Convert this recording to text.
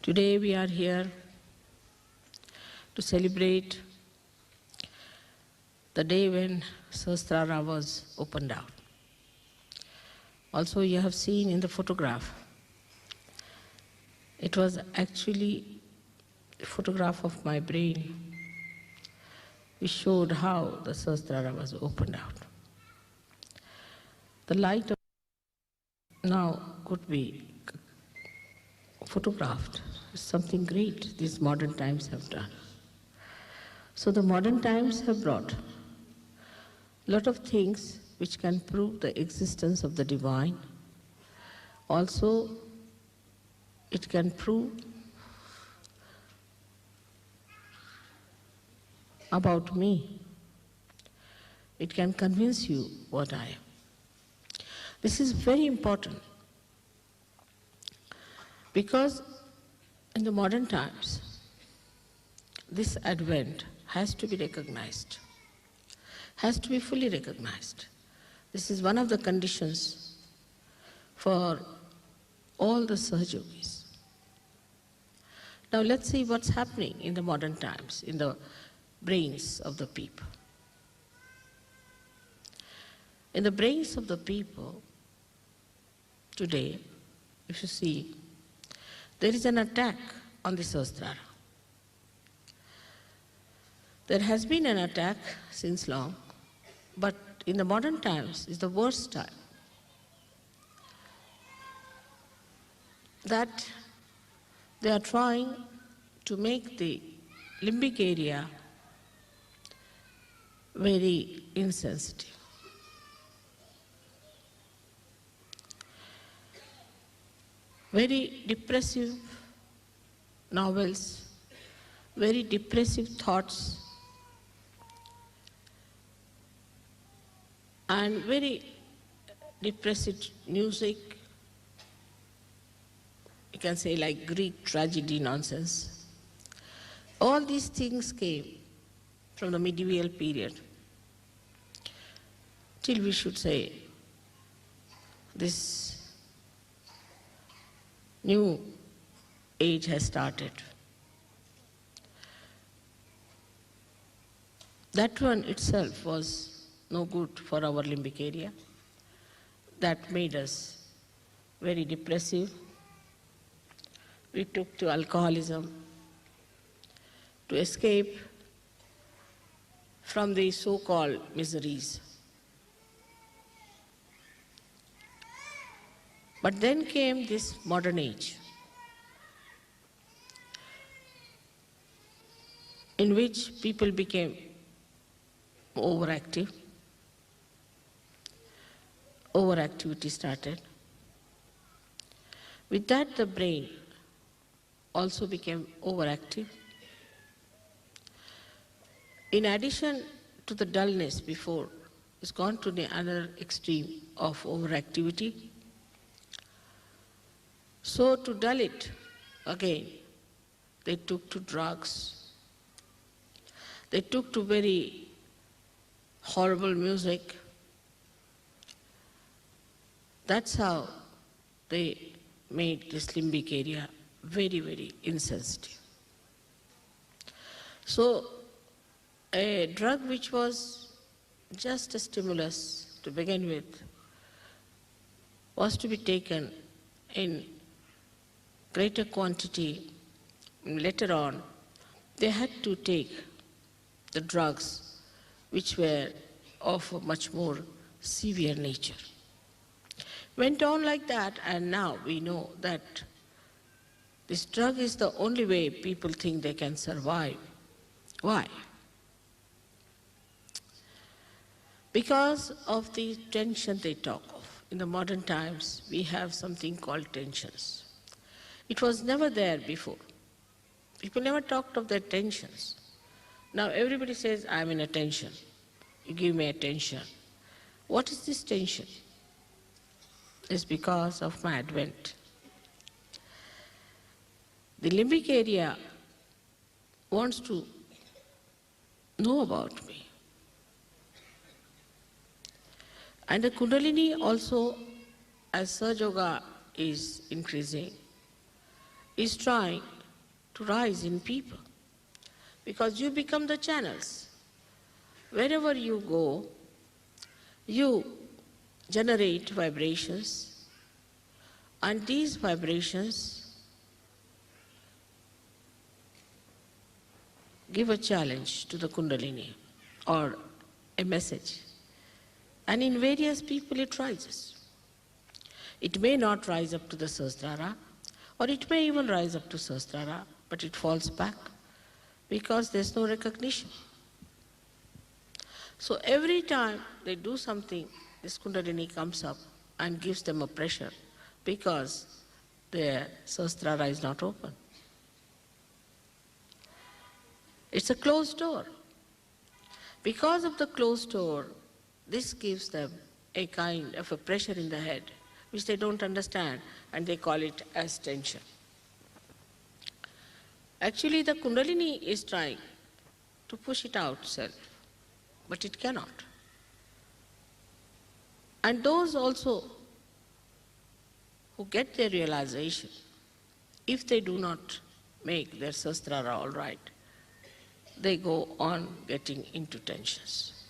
Today we are here to celebrate the day when Sahasrara was opened out. Also, you have seen in the photograph, it was actually a photograph of my brain which showed how the Sahasrara was opened out. The light of now could be photographed. It's something great these modern times have done. So the modern times have brought a lot of things which can prove the existence of the divine. Also, it can prove about me. It can convince you what I am. This is very important because in the modern times, this advent has to be recognized, has to be fully recognized. This is one of the conditions for all the Sahajogis. Now let's see what's happening in the modern times, in the brains of the people. In the brains of the people today, if you see, there is an attack on the Sahasrara. There has been an attack since long, but in the modern times is the worst time. That they are trying to make the limbic area very insensitive. Very depressive novels, very depressive thoughts, and very depressive music, you can say like Greek tragedy nonsense. All these things came from the medieval period till we should say this new age has started. That one itself was no good for our limbic area. That made us very depressive. We took to alcoholism to escape from the so-called miseries. But then came this modern age, in which people became overactive. Overactivity started. With that, the brain also became overactive. In addition to the dullness before, it's gone to the other extreme of overactivity. So to dull it again, they took to drugs. They took to very horrible music. That's how they made this limbic area very, very insensitive. So a drug which was just a stimulus to begin with was to be taken in greater quantity. Later on, they had to take the drugs which were of a much more severe nature. Went on like that, and now we know that this drug is the only way people think they can survive. Why? Because of the tension they talk of. In the modern times, we have something called tensions. It was never there before. People never talked of their tensions. Now everybody says, I'm in a tension. You give me attention. What is this tension? It's because of my advent. The limbic area wants to know about me. And the Kundalini also, as Sahaja Yoga is increasing, is trying to rise in people, because you become the channels. Wherever you go, you generate vibrations, and these vibrations give a challenge to the Kundalini or a message. And in various people it rises. It may not rise up to the Sahasrara, or it may even rise up to Sahasrara, but it falls back because there's no recognition. So every time they do something, this Kundalini comes up and gives them a pressure because their Sahasrara is not open. It's a closed door. Because of the closed door, this gives them a kind of a pressure in the head, which they don't understand, and they call it as tension. Actually, the Kundalini is trying to push it out self, but it cannot. And those also who get their realization, if they do not make their Sahasrara all right, they go on getting into tensions.